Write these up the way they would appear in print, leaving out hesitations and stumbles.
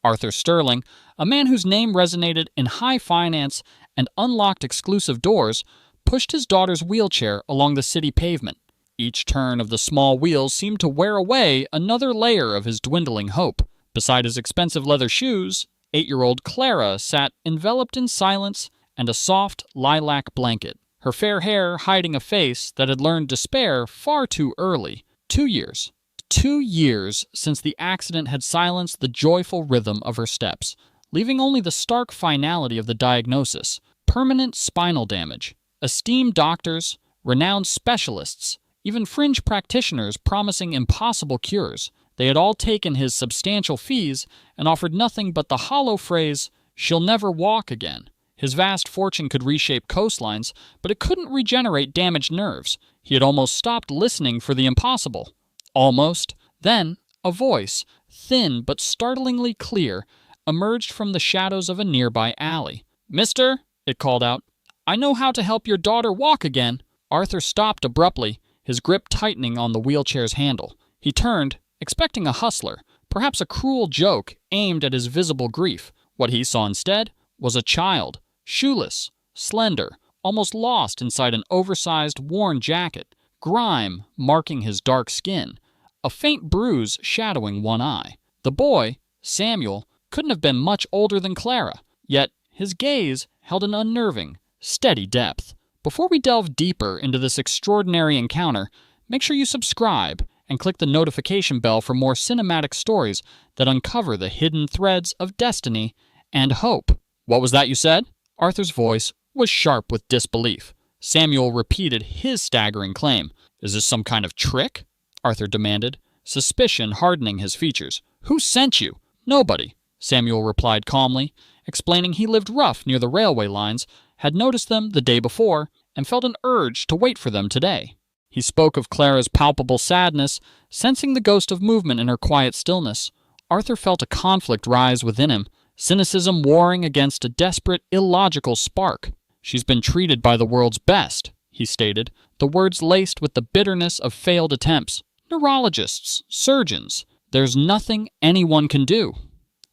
Arthur Sterling, a man whose name resonated in high finance and unlocked exclusive doors, pushed his daughter's wheelchair along the city pavement. Each turn of the small wheels seemed to wear away another layer of his dwindling hope. Beside his expensive leather shoes, 8-year-old Clara sat enveloped in silence and a soft lilac blanket, her fair hair hiding a face that had learned despair far too early. 2 years. 2 years since the accident had silenced the joyful rhythm of her steps, leaving only the stark finality of the diagnosis: permanent spinal damage. Esteemed doctors, renowned specialists, even fringe practitioners promising impossible cures. They had all taken his substantial fees and offered nothing but the hollow phrase, "She'll never walk again." His vast fortune could reshape coastlines, but it couldn't regenerate damaged nerves. He had almost stopped listening for the impossible. Almost. Then, a voice, thin but startlingly clear, emerged from the shadows of a nearby alley. "Mister," it called out, "I know how to help your daughter walk again." Arthur stopped abruptly, his grip tightening on the wheelchair's handle. He turned, expecting a hustler, perhaps a cruel joke aimed at his visible grief. What he saw instead was a child, shoeless, slender, almost lost inside an oversized, worn jacket, grime marking his dark skin, a faint bruise shadowing one eye. The boy, Samuel, couldn't have been much older than Clara, yet his gaze held an unnerving, steady depth. Before we delve deeper into this extraordinary encounter, make sure you subscribe and click the notification bell for more cinematic stories that uncover the hidden threads of destiny and hope. "What was that you said?" Arthur's voice was sharp with disbelief. Samuel repeated his staggering claim. "Is this some kind of trick?" Arthur demanded, suspicion hardening his features. "Who sent you?" "Nobody," Samuel replied calmly, explaining he lived rough near the railway lines, had noticed them the day before, and felt an urge to wait for them today. He spoke of Clara's palpable sadness, sensing the ghost of movement in her quiet stillness. Arthur felt a conflict rise within him, cynicism warring against a desperate, illogical spark. "She's been treated by the world's best," he stated, the words laced with the bitterness of failed attempts. "Neurologists, surgeons. There's nothing anyone can do."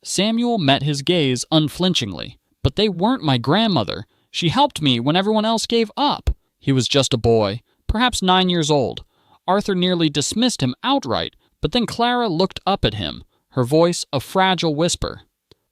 Samuel met his gaze unflinchingly. "But they weren't my grandmother. She helped me when everyone else gave up." He was just a boy, perhaps 9 years old. Arthur nearly dismissed him outright, but then Clara looked up at him, her voice a fragile whisper.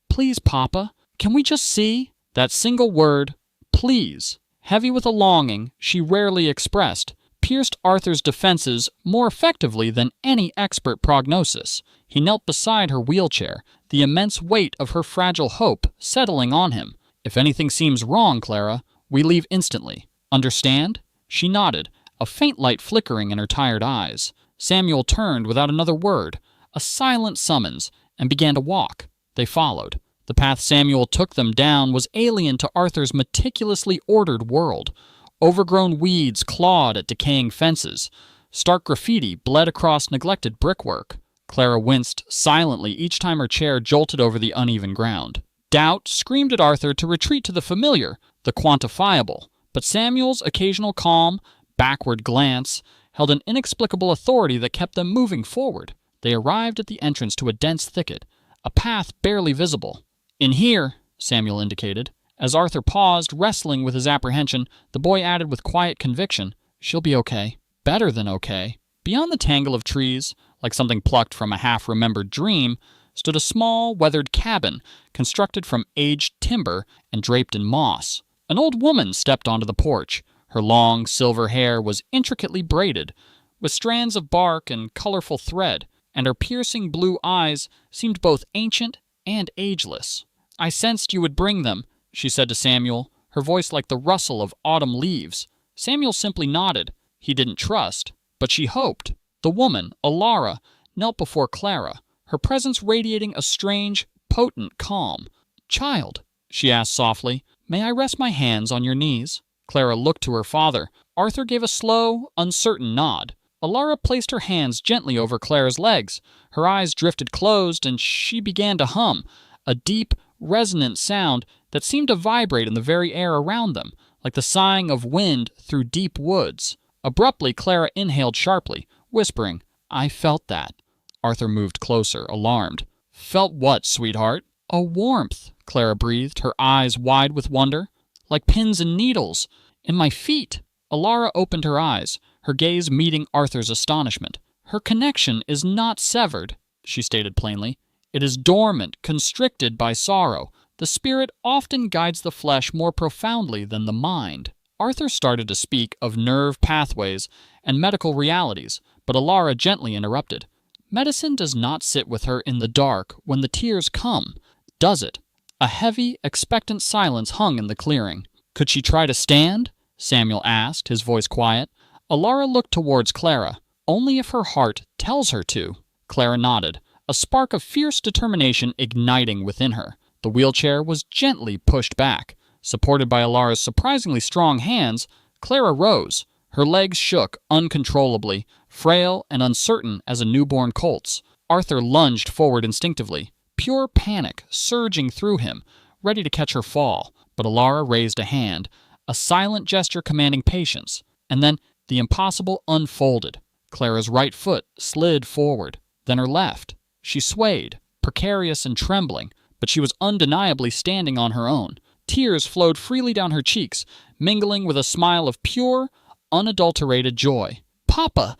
"Please, Papa, can we just see?" That single word, please, heavy with a longing she rarely expressed, pierced Arthur's defenses more effectively than any expert prognosis. He knelt beside her wheelchair, the immense weight of her fragile hope settling on him. "If anything seems wrong, Clara, we leave instantly. Understand?" She nodded, a faint light flickering in her tired eyes. Samuel turned without another word, a silent summons, and began to walk. They followed. The path Samuel took them down was alien to Arthur's meticulously ordered world. Overgrown weeds clawed at decaying fences. Stark graffiti bled across neglected brickwork. Clara winced silently each time her chair jolted over the uneven ground. Doubt screamed at Arthur to retreat to the familiar, the quantifiable, but Samuel's occasional calm, backward glance held an inexplicable authority that kept them moving forward. They arrived at the entrance to a dense thicket, a path barely visible. "In here," Samuel indicated. As Arthur paused, wrestling with his apprehension, the boy added with quiet conviction, "She'll be okay. Better than okay." Beyond the tangle of trees, like something plucked from a half-remembered dream, stood a small, weathered cabin constructed from aged timber and draped in moss. An old woman stepped onto the porch. Her long, silver hair was intricately braided, with strands of bark and colorful thread, and her piercing blue eyes seemed both ancient and ageless. "I sensed you would bring them," she said to Samuel, her voice like the rustle of autumn leaves. Samuel simply nodded. He didn't trust, but she hoped. The woman, Elara, knelt before Clara, her presence radiating a strange, potent calm. "Child," she asked softly, "may I rest my hands on your knees?" Clara looked to her father. Arthur gave a slow, uncertain nod. Elara placed her hands gently over Clara's legs. Her eyes drifted closed, and she began to hum, a deep, resonant sound that seemed to vibrate in the very air around them, like the sighing of wind through deep woods. Abruptly, Clara inhaled sharply, whispering, "I felt that." Arthur moved closer, alarmed. Felt what, sweetheart? A warmth, Clara breathed, her eyes wide with wonder. Like pins and needles. In my feet. Elara opened her eyes, her gaze meeting Arthur's astonishment. Her connection is not severed, she stated plainly. It is dormant, constricted by sorrow. The spirit often guides the flesh more profoundly than the mind. Arthur started to speak of nerve pathways and medical realities, but Elara gently interrupted. Medicine does not sit with her in the dark when the tears come, does it? A heavy, expectant silence hung in the clearing. Could she try to stand? Samuel asked, his voice quiet. Elara looked towards Clara. Only if her heart tells her to. Clara nodded, a spark of fierce determination igniting within her. The wheelchair was gently pushed back. Supported by Elara's surprisingly strong hands, Clara rose. Her legs shook uncontrollably, frail and uncertain as a newborn colt's. Arthur lunged forward instinctively, pure panic surging through him, ready to catch her fall. But Elara raised a hand, a silent gesture commanding patience. And then the impossible unfolded. Clara's right foot slid forward, then her left. She swayed, precarious and trembling, but she was undeniably standing on her own. Tears flowed freely down her cheeks, mingling with a smile of pure, unadulterated joy. "Papa!"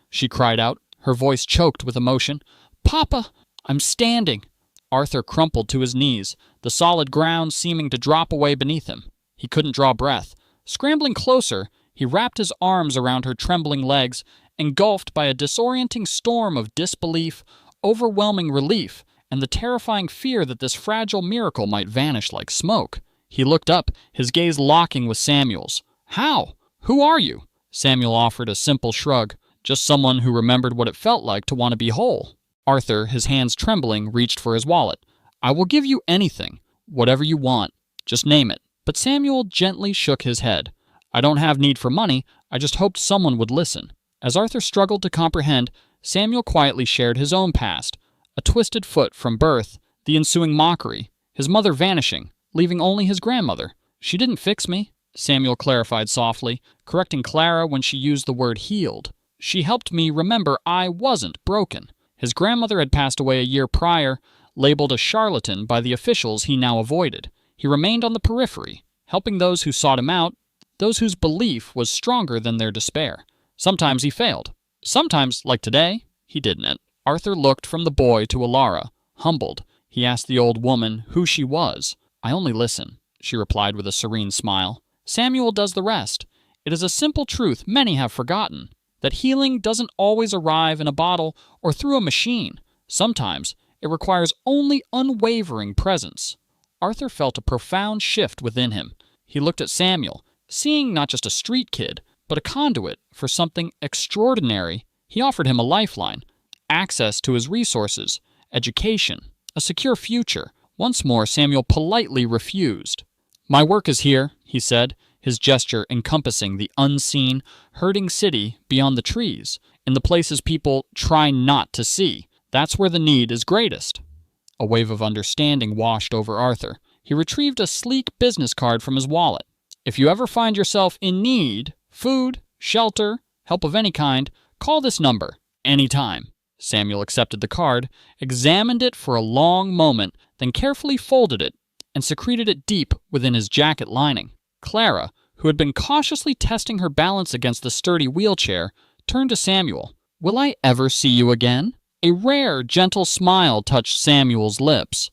she cried out, her voice choked with emotion. "Papa! I'm standing!" Arthur crumpled to his knees, the solid ground seeming to drop away beneath him. He couldn't draw breath. Scrambling closer, he wrapped his arms around her trembling legs, engulfed by a disorienting storm of disbelief, overwhelming relief, and the terrifying fear that this fragile miracle might vanish like smoke. He looked up, his gaze locking with Samuel's. "How? Who are you?" Samuel offered a simple shrug, just someone who remembered what it felt like to want to be whole. Arthur, his hands trembling, reached for his wallet. "I will give you anything, whatever you want. Just name it." But Samuel gently shook his head. "I don't have need for money, I just hoped someone would listen." As Arthur struggled to comprehend, Samuel quietly shared his own past. A twisted foot from birth, the ensuing mockery, his mother vanishing, leaving only his grandmother. "She didn't fix me," Samuel clarified softly, correcting Clara when she used the word healed. "She helped me remember I wasn't broken." His grandmother had passed away a year prior, labeled a charlatan by the officials he now avoided. He remained on the periphery, helping those who sought him out, those whose belief was stronger than their despair. Sometimes he failed. Sometimes, like today, he didn't. Arthur looked from the boy to Elara, humbled. He asked the old woman who she was. "I only listen," she replied with a serene smile. "Samuel does the rest. It is a simple truth many have forgotten, that healing doesn't always arrive in a bottle or through a machine. Sometimes it requires only unwavering presence." Arthur felt a profound shift within him. He looked at Samuel, seeing not just a street kid, but a conduit for something extraordinary. He offered him a lifeline, access to his resources, education, a secure future. Once more, Samuel politely refused. "My work is here," he said, his gesture encompassing the unseen, hurting city beyond the trees, in the places people try not to see. That's where the need is greatest. A wave of understanding washed over Arthur. He retrieved a sleek business card from his wallet. "If you ever find yourself in need, food, shelter, help of any kind, call this number, anytime." Samuel accepted the card, examined it for a long moment, then carefully folded it and secreted it deep within his jacket lining. Clara, who had been cautiously testing her balance against the sturdy wheelchair, turned to Samuel. "Will I ever see you again?" A rare, gentle smile touched Samuel's lips.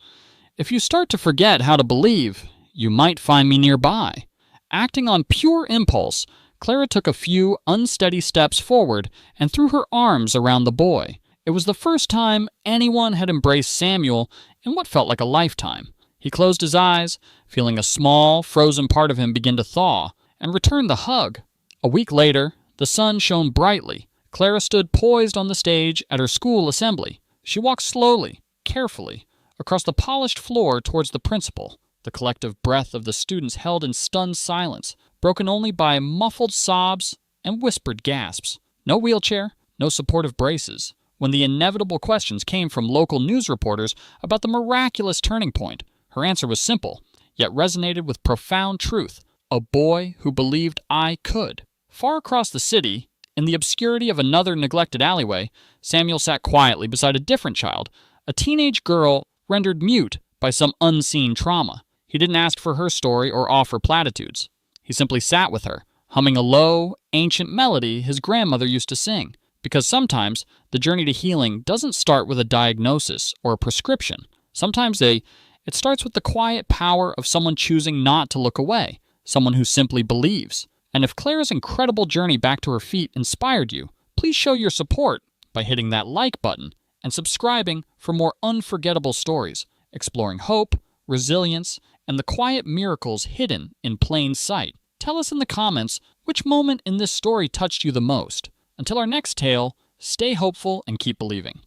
"If you start to forget how to believe, you might find me nearby." Acting on pure impulse, Clara took a few unsteady steps forward and threw her arms around the boy. It was the first time anyone had embraced Samuel in what felt like a lifetime. He closed his eyes, feeling a small, frozen part of him begin to thaw, and returned the hug. A week later, the sun shone brightly. Clara stood poised on the stage at her school assembly. She walked slowly, carefully, across the polished floor towards the principal. The collective breath of the students held in stunned silence, broken only by muffled sobs and whispered gasps. No wheelchair, no supportive braces. When the inevitable questions came from local news reporters about the miraculous turning point, her answer was simple, yet resonated with profound truth. A boy who believed I could. Far across the city, in the obscurity of another neglected alleyway, Samuel sat quietly beside a different child, a teenage girl rendered mute by some unseen trauma. He didn't ask for her story or offer platitudes. He simply sat with her, humming a low, ancient melody his grandmother used to sing. Because sometimes the journey to healing doesn't start with a diagnosis or a prescription. Sometimes it starts with the quiet power of someone choosing not to look away, someone who simply believes. And if Clara's incredible journey back to her feet inspired you, please show your support by hitting that like button and subscribing for more unforgettable stories, exploring hope, resilience, and the quiet miracles hidden in plain sight. Tell us in the comments which moment in this story touched you the most. Until our next tale, stay hopeful and keep believing.